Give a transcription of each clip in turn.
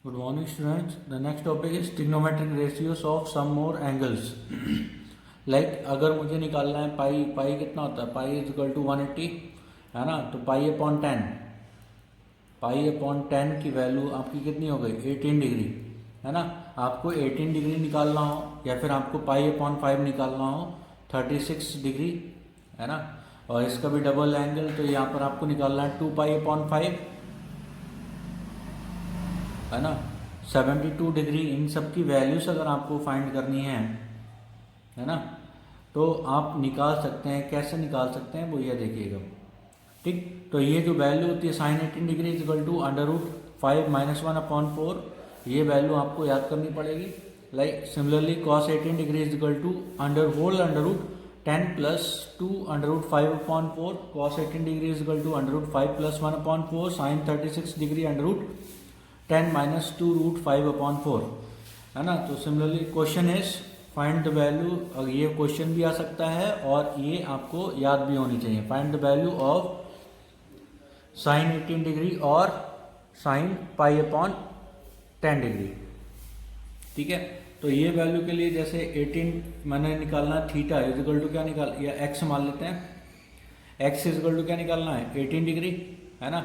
Good morning, students. The next topic is trigonometric ratios of some more angles. Like अगर मुझे निकालना है पाई कितना होता है, पाई इज इक्वल टू 180 है ना, तो पाई अपॉन 10 की वैल्यू आपकी कितनी हो गई 18 डिग्री है ना। आपको 18 डिग्री निकालना हो या फिर आपको पाई अपॉन 5 निकालना हो 36 डिग्री है ना, और इसका भी डबल एंगल, तो यहाँ पर आपको निकालना है 2 पाई अपॉन 5 है ना, 72 डिग्री। इन सब की वैल्यूज अगर आपको फाइंड करनी है ना, तो आप निकाल सकते हैं। कैसे निकाल सकते हैं वो ये देखिएगा, ठीक। तो ये जो वैल्यू होती है sine 18 degree is equal to √5 - 1 upon 4, ये वैल्यू आपको याद करनी पड़ेगी। Like similarly cos 18 degree is equal to √10 + 2 √5 upon 4, cos 18 degree is equal to √5 + 1 upon 4, sine 36 degree √10 - 2 √5 upon 4 है ना। तो similarly question is find the value, ये क्वेश्चन भी आ सकता है और ये आपको याद भी होनी चाहिए। Find the value of sine 18 degree और साइन पाई अपॉन 10 डिग्री, ठीक है। तो ये वैल्यू के लिए जैसे 18 मैंने निकालना है, थीटा इज इक्वल टू क्या निकाल, या एक्स मान लेते हैं, एक्स इज इक्वल टू क्या निकालना है 18 डिग्री है ना।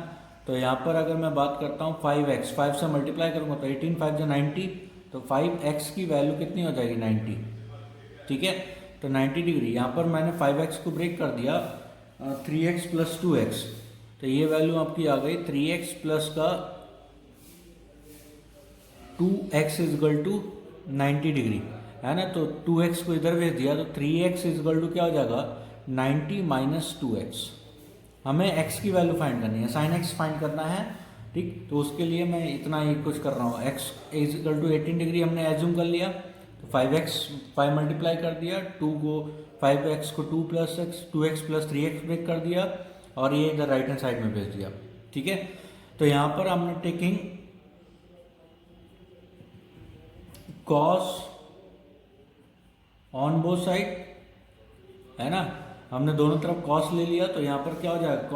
तो यहाँ पर अगर मैं बात करता हूँ 5x, 5 से मल्टीप्लाई करूँगा तो 18 5 जो 90, तो 5x की वैल्यू कितनी हो जाएगी 90, ठीक है। तो 90 डिग्री, यहाँ पर मैंने 5x को ब्रेक कर दिया 3x + 2x, तो ये वैल्यू आपकी आ गई 3x प्लस का 2x is equal to 90 degree है ना। तो 2x को इधर भेज दिया तो 3x इज इक्वल टू क्या हो जाएगा 90 - 2x। हमें x की वैल्यू फाइंड करनी है, साइन x फाइंड करना है, ठीक। तो उसके लिए मैं इतना ही कुछ कर रहा हूँ, x is equal to 18 degree हमने एज्यूम कर लिया, तो 5 मल्टीप्लाई कर दिया, 5x को 2 + x 2x + 3x ब्रेक कर दिया और ये इधर राइट हैंड साइड में भेज दिया, ठीक है। तो यहाँ पर हमने taking cos on both side है ना, हमने दोनों तरफ cos ले लिया, तो यहाँ पर क्या हो जाएगा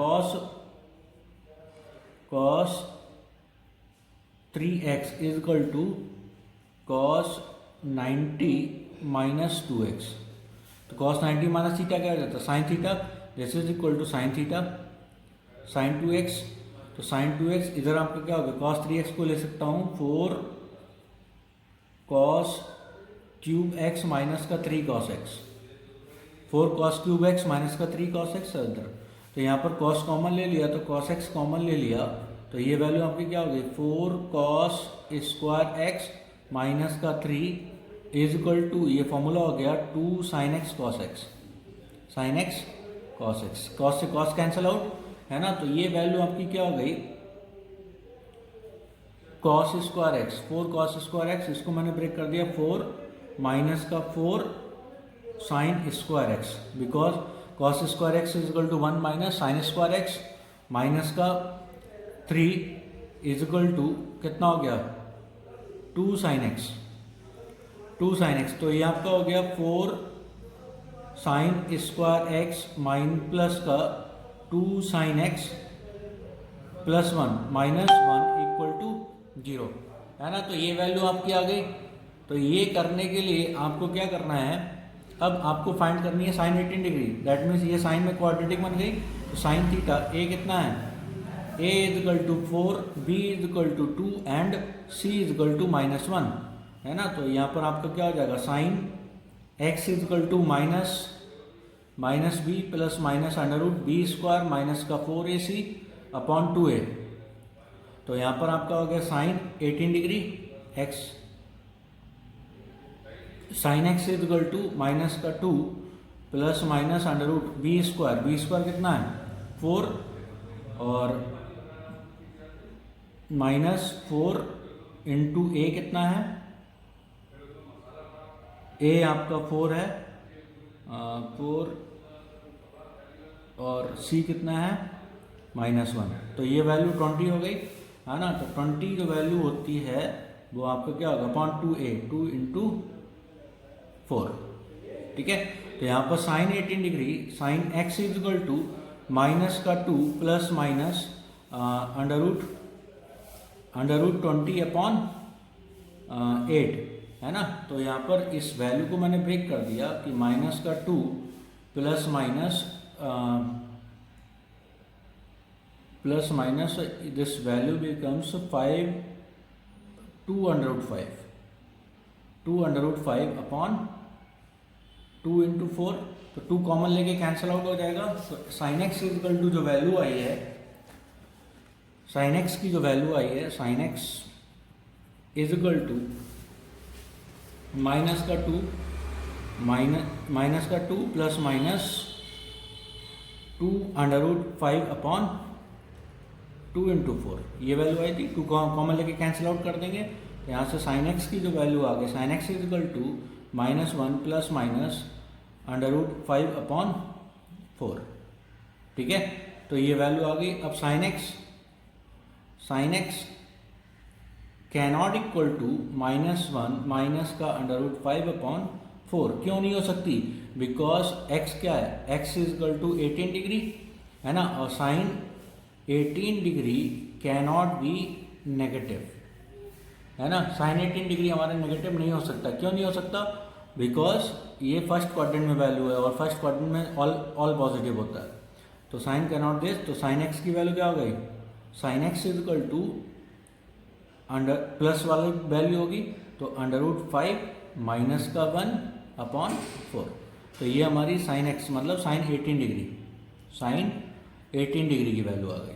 cos 3x is equal to cos 90 - 2x। तो cos 90 माइनस थीटा क्या हो जाता है sine theta, this is equal to sine theta sine 2x। तो साइन 2x इधर आपका क्या होगा cos 3x को ले सकता हूँ 4 cos क्यूब x माइनस का 3 cos x, 4 cos cube x minus का 3 cos x है इधर। तो यहाँ पर cos कॉमन ले लिया, तो cos x कॉमन ले लिया, तो ये वैल्यू आपकी क्या हो गई 4 cos स्क्वायर x माइनस का 3 इज इक्वल टू, ये फॉर्मूला हो गया 2 sin x cos x, sin x cos x, cos से cos कैंसिल आउट है ना। तो ये वैल्यू आपकी क्या हो गई cos square x, 4 cos square x, इसको मैंने ब्रेक कर दिया 4 माइनस का 4 sine square x, because cos square x is equal to 1 minus sine square x minus का 3 इज इक्वल टू कितना हो गया 2 sin x, 2 sin x। तो ये आपका हो गया 4 sine square x mine plus का 2 sin x + 1 - 1 इक्वल टू 0 है ना। तो ये वैल्यू आपकी आ गई। तो ये करने के लिए आपको क्या करना है, अब आपको फाइंड करनी है साइन 18 डिग्री, दैट मीन्स ये साइन में क्वाड्रेटिक बन गई। तो साइन थीटा ए कितना है, a is equal to 4, b is equal to 2 and c is equal to -1 है ना। तो यहाँ पर आपका क्या हो जाएगा sine x is equal to -b plus √b square minus का 4ac अपॉन 2a। तो यहाँ पर आपका हो गया sine 18 degree x, sine x is equal to minus का 2 plus √b square, b square कितना है 4 और -4 इंटू a कितना है, a आपका 4 है 4 और c कितना है -1। तो ये वैल्यू 20 हो गई है ना। तो 20 जो वैल्यू होती है वो आपका क्या होगा अपॉन 2a, 2 इंटू 4, ठीक है। तो यहाँ पर sine 18 degree sine x is equal to minus का 2 प्लस माइनस √20/8 है ना। तो यहाँ पर इस वैल्यू को मैंने ब्रेक कर दिया कि माइनस का 2 plus minus this value becomes 2/5 into 4। तो 2 कॉमन लेके कैंसिल आउट हो जाएगा। तो साइन एक्स इजकल टू जो वैल्यू आई है, साइन एक्स की जो वैल्यू आई है, sine x is equal to minus का 2 प्लस माइनस 2/5/2 इंटू 4 ये वैल्यू आई थी। 2 कॉमन लेके कैंसिल आउट कर देंगे। तो यहाँ से साइन एक्स की जो वैल्यू आ गई, sine x is equal to -1 plus minus √5/4। ठीक है, तो ये वैल्यू आ गई। अब sine x cannot equal to -1 minus का √5/4 क्यों नहीं हो सकती? बिकॉज x क्या है, x इजकल टू 18 डिग्री है ना, और sine 18 degree cannot be negative है ना। साइन 18 डिग्री हमारा नेगेटिव नहीं हो सकता। क्यों नहीं हो सकता? बिकॉज ये फर्स्ट क्वाड्रेंट में वैल्यू है और फर्स्ट क्वाड्रेंट में ऑल पॉजिटिव होता है। तो साइन कैनॉट दिस, तो साइन एक्स की वैल्यू क्या हो गई, sine x is equal to under plus वाली वैल्यू होगी तो √5 माइनस का 1/4। तो ये हमारी साइन एक्स मतलब साइन 18 डिग्री की वैल्यू आ गई।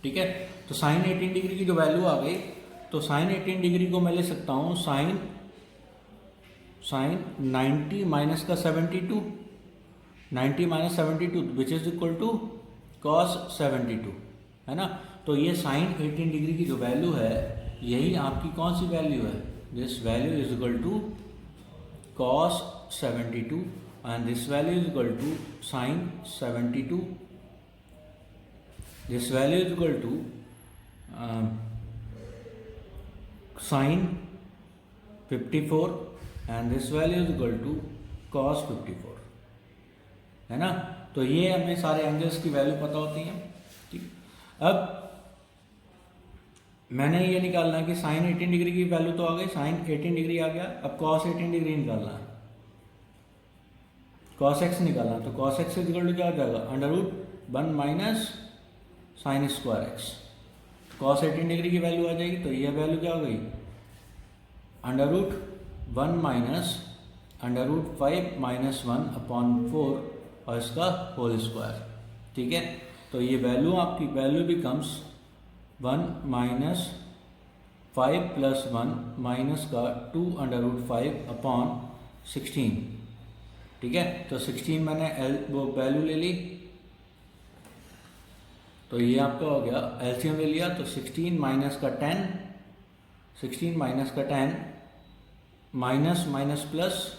ठीक है, तो साइन 18 डिग्री की जो वैल्यू आ गई, तो साइन 18 डिग्री को मैं ले सकता हूँ साइन 90 माइनस का 72, 90 minus 72 which is equal to cos 72 है ना। तो ये साइन 18 डिग्री की जो वैल्यू है, यही आपकी कौन सी वैल्यू है, this value is equal to cos 72 and this value is equal to sine 72। This value is equal to sine 54 and this value is equal to cos 54 है ना। तो ये हमें सारे एंगल्स की वैल्यू पता होती है। ठीक, अब मैंने ये निकालना है कि साइन 18 डिग्री की वैल्यू तो आ गई, साइन 18 डिग्री आ गया। अब cos 18 डिग्री निकालना है, cos x निकालना है। तो cos x इक्वल टू क्या हो जाएगा, √1 minus sine square x. cos 18 degree की वैल्यू आ जाएगी। तो ये वैल्यू क्या हो गई, √1 माइनस √5 माइनस 1/4 और इसका होल स्क्वायर। ठीक है, तो ये वैल्यू आपकी value becomes 1 minus 5 plus 1 minus का 2/5/16। ठीक है, तो 16 मैंने वो वैल्यू ले ली। तो ये आपका हो गया, एलसीएम ले लिया। तो 16 माइनस का 10 माइनस माइनस प्लस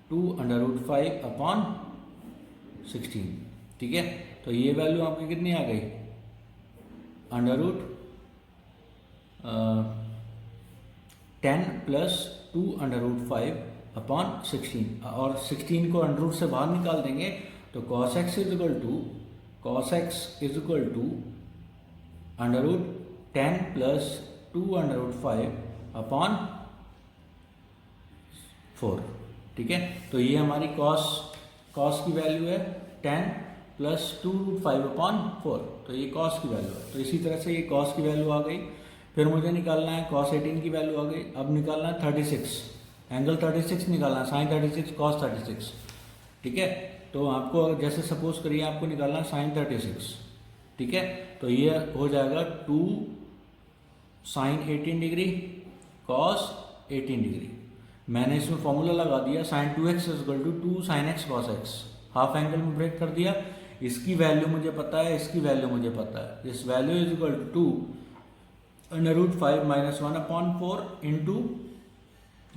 2/5/16। ठीक है, तो ये वैल्यू आपकी कितनी आ गई, √10 प्लस 2/5/16 और 16 को √ से बाहर निकाल देंगे तो cos x is equal to √10 plus 2/5/4। ठीक है, तो ये हमारी cos की वैल्यू है 10 प्लस 2/5/4। तो ये cos की वैल्यू है। तो इसी तरह से ये cos की वैल्यू आ गई। फिर मुझे निकालना है cos 18 की वैल्यू आ गई। अब निकालना है 36, एंगल 36 निकालना है, साइन 36 cos 36। ठीक है, तो आपको जैसे सपोज करिए आपको निकालना है साइन 36। ठीक है, तो ये हो जाएगा 2 साइन 18 डिग्री cos 18 डिग्री। मैंने इसमें फॉर्मूला लगा दिया, sine 2x equal to 2 sine x cos x। Half angle में ब्रेक कर दिया। इसकी वैल्यू मुझे पता है, इसकी वैल्यू मुझे पता है। This value is equal to √5 minus 1/4 into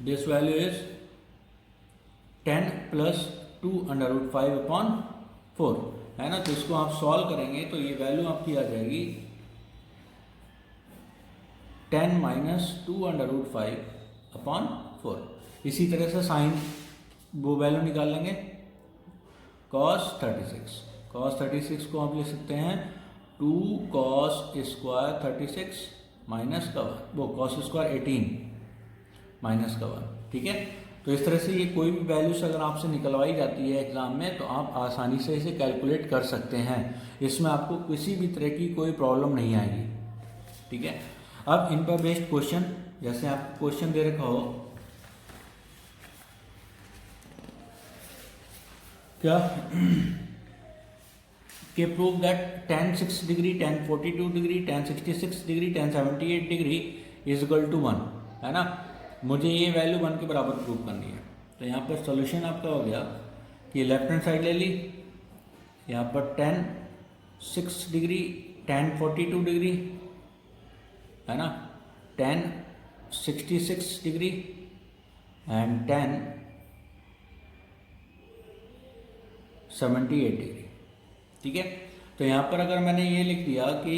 this value is 10 plus 2/5/4 है ना। तो इसको आप सॉल्व करेंगे तो ये वैल्यू आपकी आ जाएगी 10 माइनस 2/5/4। इसी तरह से साइन वो वैल्यू निकाल लेंगे cos 36 को आप ले सकते हैं 2 cos स्क्वायर 36 माइनस का 1, वो cos स्क्वायर 18 माइनस का 1, ठीक है। तो इस तरह से ये कोई भी वैल्यूज अगर आपसे निकलवाई जाती है एग्जाम में तो आप आसानी से इसे कैलकुलेट कर सकते हैं, इसमें आपको किसी भी तरह की कोई प्रॉब्लम नहीं आएगी, ठीक है। अब इन पर बेस्ड क्वेश्चन, जैसे आपको क्वेश्चन दे रखा हो क्या कि prove that tan 6 degree, tan 42 degree, tan 66 degree, tan 78 degree is equal to 1, है ना। मुझे ये वैल्यू 1 के बराबर प्रूव करनी है। तो यहाँ पर सॉल्यूशन आपका हो गया कि लेफ्ट हैंड साइड ले ली, यहाँ पर tan 6 डिग्री, tan 42 डिग्री, है ना, tan 66 degree and tan 78 degree, ठीक है। तो यहाँ पर अगर मैंने ये लिख दिया कि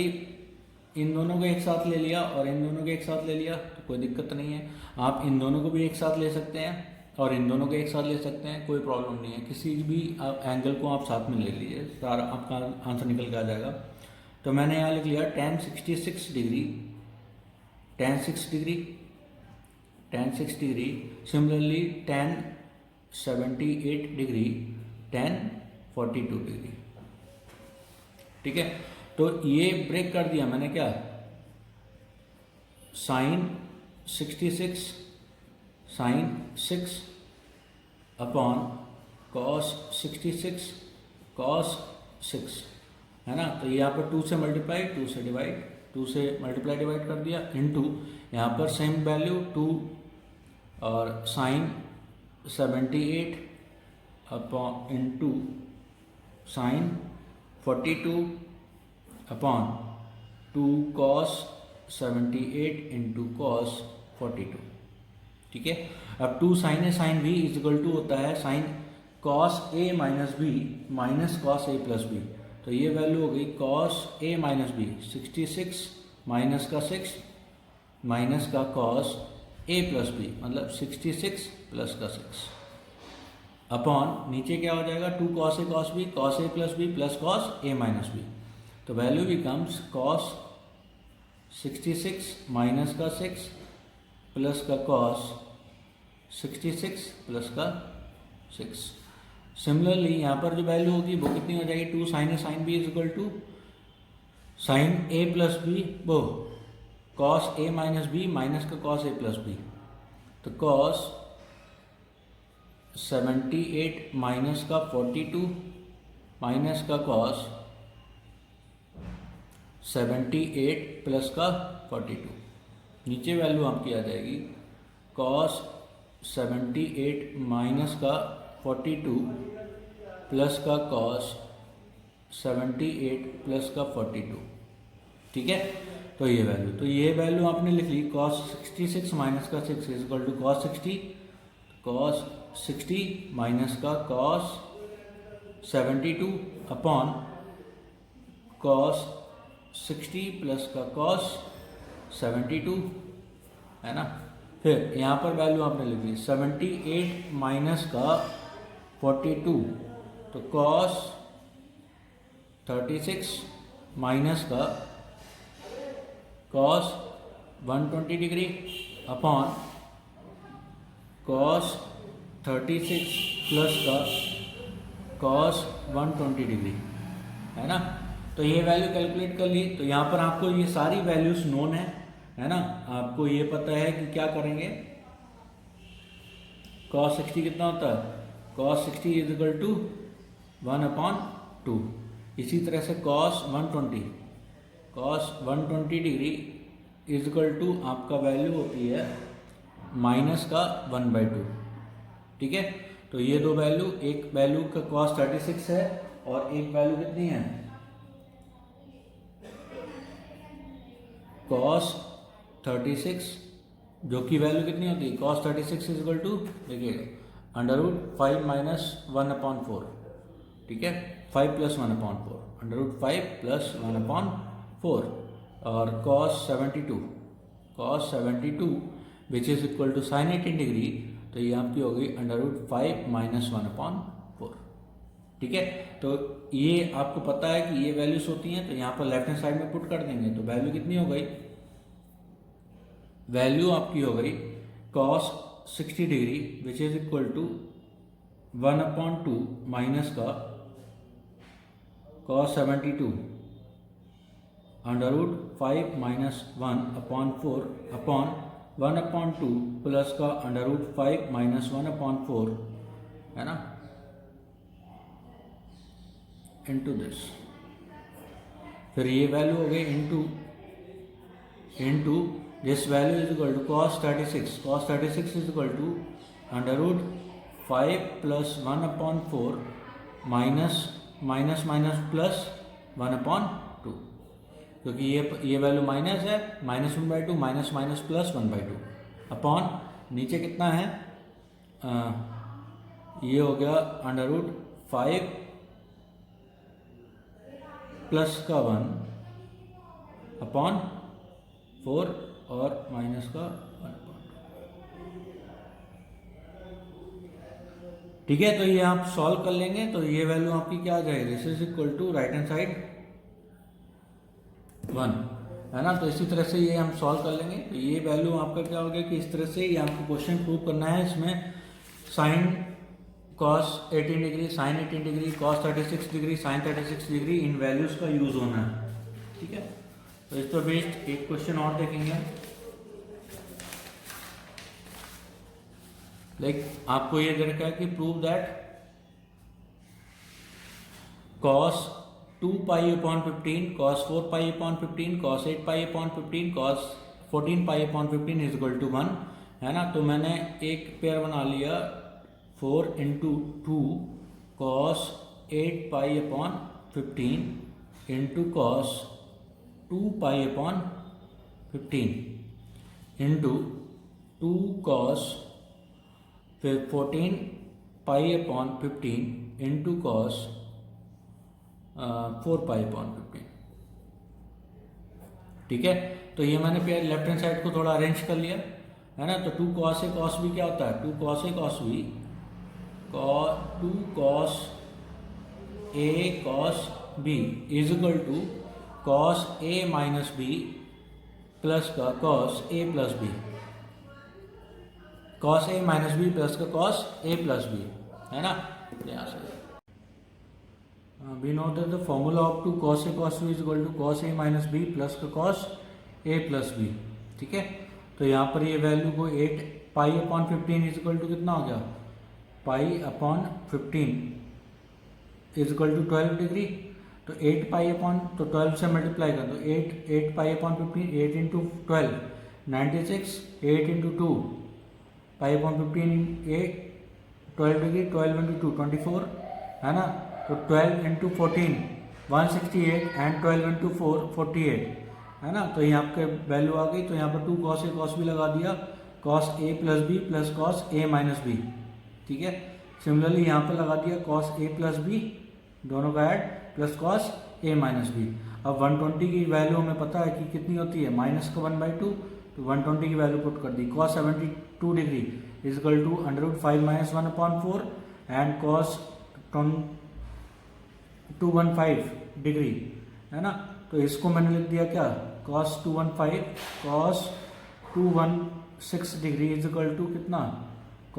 इन दोनों को एक साथ ले लिया और इन दोनों को एक साथ ले लिया तो कोई दिक्कत नहीं है। आप इन दोनों को भी एक साथ ले सकते हैं और इन दोनों को एक साथ ले सकते हैं, कोई प्रॉब्लम नहीं है। किसी भी आप एंगल को आप साथ में ले लीजिए, सारा आपका आंसर निकल के आ जाएगा। तो मैंने यहाँ लिख लिया tan 66 degree, tan 6 degree, tan 6 degree, similarly tan 78 degree, tan 42 degree, ठीक है। तो ये ब्रेक कर दिया मैंने क्या, sine 66 sine 6 upon cos 66 cos 6, है ना। तो यहाँ पर 2 से मल्टीप्लाई, 2 से डिवाइड, 2 से मल्टीप्लाई डिवाइड कर दिया, इनटू यहाँ पर सेम वैल्यू 2 और sine 78 upon into sine 42 upon 2 cos 78 into cos 42, ठीक है। अब 2 sine A sine B is equal to होता है sine cos A minus B minus cos A plus B. तो ये वैल्यू हो गई cos A minus B, 66 minus का 6 माइनस का कॉस ए प्लस बी, मतलब 66 प्लस का 6 अपॉन नीचे क्या हो जाएगा 2 cos A plus B plus cos A minus B. तो वैल्यू बिकम्स कॉस 66 माइनस का 6 प्लस का कॉस 66 प्लस का 6। सिमिलरली यहाँ पर जो वैल्यू होगी वो कितनी हो जाएगी, 2 sine A sine B is equal to sine A plus B, वो cos A minus B minus का कॉस ए प्लस बी। तो कॉस 78 माइनस का 42 माइनस का कॉस 78 प्लस का 42, नीचे वैल्यू आपकी आ जाएगी कॉस 78 माइनस का 42 प्लस का कॉस 78 प्लस का 42, ठीक है। तो ये वैल्यू आपने लिख ली, कॉस 66 माइनस का 6 is equal to cos 60, cos 60 minus का कॉस 72 अपॉन कॉस 60 प्लस का कॉस 72, है ना। फिर यहाँ पर वैल्यू आपने लिख ली 78 माइनस का 42, तो कॉस 36 माइनस का cos 120 degree upon cos 36 plus का कॉस 120 डिग्री, है ना। तो ये वैल्यू कैलकुलेट कर ली। तो यहाँ पर आपको ये सारी वैल्यूज नोन है ना। आपको ये पता है कि क्या करेंगे, cos 60 कितना होता है, cos 60 इज इक्वल टू 1/2। इसी तरह से cos 120 degree is equal to आपका वैल्यू होती है माइनस का 1/2, ठीक है। तो ये दो वैल्यू, एक वैल्यू का cos 36 है और एक वैल्यू कितनी है cos 36, जो की वैल्यू कितनी होती है cos 36 इज इक्वल टू, देखिए √5 माइनस 1/4, ठीक है, 5 प्लस 1/4, √5 प्लस 1/4 और cos 72 which is equal to sin 18 degree. तो ये आपकी हो गई √5 माइनस 1/4, ठीक है, तो ये आपको पता है कि ये वैल्यूज होती हैं, तो यहाँ पर लेफ्ट हैंड साइड में पुट कर देंगे। तो वैल्यू कितनी हो गई, वैल्यू आपकी हो गई cos 60 degree which is equal to 1/2 minus का cos 72 √5 माइनस 1/4 अपॉन 1/2 प्लस का √5 माइनस 1/4, है ना, इनटू दिस। फिर ये वैल्यू हो गई into this value is equal to cos 36 is equal to √5 plus 1/4 minus minus minus plus 1/2, क्योंकि ये वैल्यू माइनस है, -1/2 माइनस माइनस प्लस 1/2 अपॉन नीचे कितना है, ये हो गया √5 प्लस का 1 अपॉन 4 और माइनस का 1/2। ठीक है, तो ये आप सॉल्व कर लेंगे तो ये वैल्यू आपकी क्या आ जाएगी, this is equal to right hand side 1, है ना। तो इसी तरह से ये हम सॉल्व कर लेंगे। तो ये वैल्यू आपका क्या हो गया कि इस तरह से ये आपको क्वेश्चन प्रूव करना है। इसमें sine cos 18 degree, sine 18 degree, cos 36 degree, sine 36 degree, इन वैल्यूज का यूज होना है। ठीक है, तो इस पर बेस्ड एक क्वेश्चन और देखेंगे। लाइक आपको ये दे रखा है कि prove that cos 2π/15, cos 4π/15, cos 8π/15, cos 14π/15 is equal to 1, है ना। तो मैंने एक पेयर बना लिया 4 × 2 cos 8π/15 into cos 2π/15 into 2 cos 14π/15 into cos 4π/15। ठीक है, तो ये मैंने पेयर लेफ्ट हैंड साइड को थोड़ा अरेंज कर लिया, है ना। तो 2 cos A cos B क्या होता है, 2 cos A cos B, 2 cos A cos B is equal to cos A minus B plus का cos A plus B, cos A minus B plus का cos A प्लस B, है ना। यहाँ से we know that the formula of 2 cos A cos B is equal to cos A minus B plus का cos A plus B। ठीक है, तो यहाँ पर ये वैल्यू को 8π/15 इज इक्वल टू कितना हो गया, π/15 इज इक्वल टू 12 डिग्री। तो 8π/, तो 12 से मल्टीप्लाई कर दो, 8π/15, 8 इंटू 12 96, 8 इंटू 2 π/15 8 12 डिग्री, 12 इंटू 2 24, है ना। तो 12 इंटू 14 168 एंड 12 इंटू 4 48, है ना। तो यहाँ पे वैल्यू आ गई। तो यहाँ पर 2 cos A cos B लगा दिया, cos A plus B plus cos A minus B। ठीक है, सिमिलरली यहाँ पर लगा दिया cos A प्लस B, दोनों का add, plus cos A minus B। अब 120 की वैल्यू हमें पता है कि कितनी होती है, माइनस का 1/2, तो 120 की वैल्यू पुट कर दी। cos 72 degree is equal to √5 minus 1/4 and cos 215 degree, है ना। तो इसको मैंने लिख दिया क्या, cos 216 degree is equal to कितना,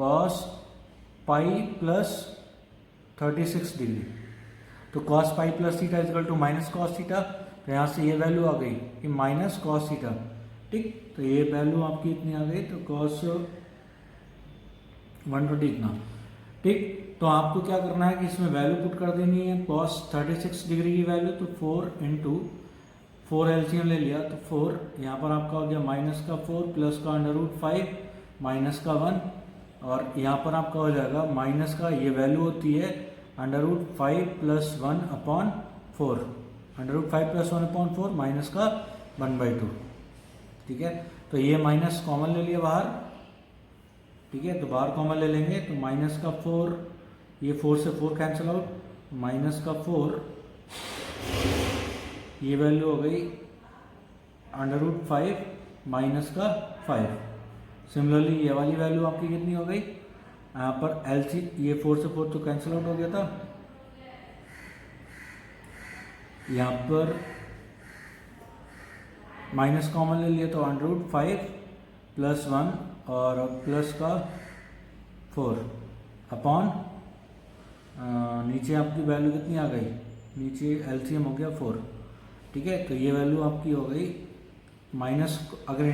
cos पाई प्लस 36 डिग्री। तो cos pi plus theta is equal to minus cos theta. तो यहाँ से ये वैल्यू आ गई कि माइनस cos थीटा। ठीक, तो ये वैल्यू आपकी इतनी आ गई, तो cos 120 इतना। ठीक, तो आपको क्या करना है कि इसमें वैल्यू पुट कर देनी है, cos 36 डिग्री की वैल्यू, तो 4 इंटू 4 एलसीएम ले लिया, तो 4 यहाँ पर आपका हो गया माइनस का 4 प्लस का √5 माइनस का 1, और यहाँ पर आपका हो जाएगा माइनस का, ये वैल्यू होती है √5 प्लस 1/4, √5 प्लस 1/4 माइनस का 1/2। ठीक है, तो ये माइनस कॉमन ले लिया बाहर। ठीक है, तो बाहर कॉमन ले लेंगे, तो माइनस का 4, ये 4 से 4 कैंसिल आउट, माइनस का 4, ये वैल्यू हो गई √5 माइनस का 5। सिमिलरली ये वाली वैल्यू आपकी कितनी हो गई, यहाँ पर एलसी, ये 4 से 4 तो कैंसिल आउट हो गया था, यहाँ पर माइनस कॉमन ले लिया तो √5 + 1 और प्लस का 4 अपॉन नीचे आपकी वैल्यू कितनी आ गई, नीचे एलसीएम हो गया 4। ठीक है, तो ये वैल्यू आपकी हो गई माइनस, अगर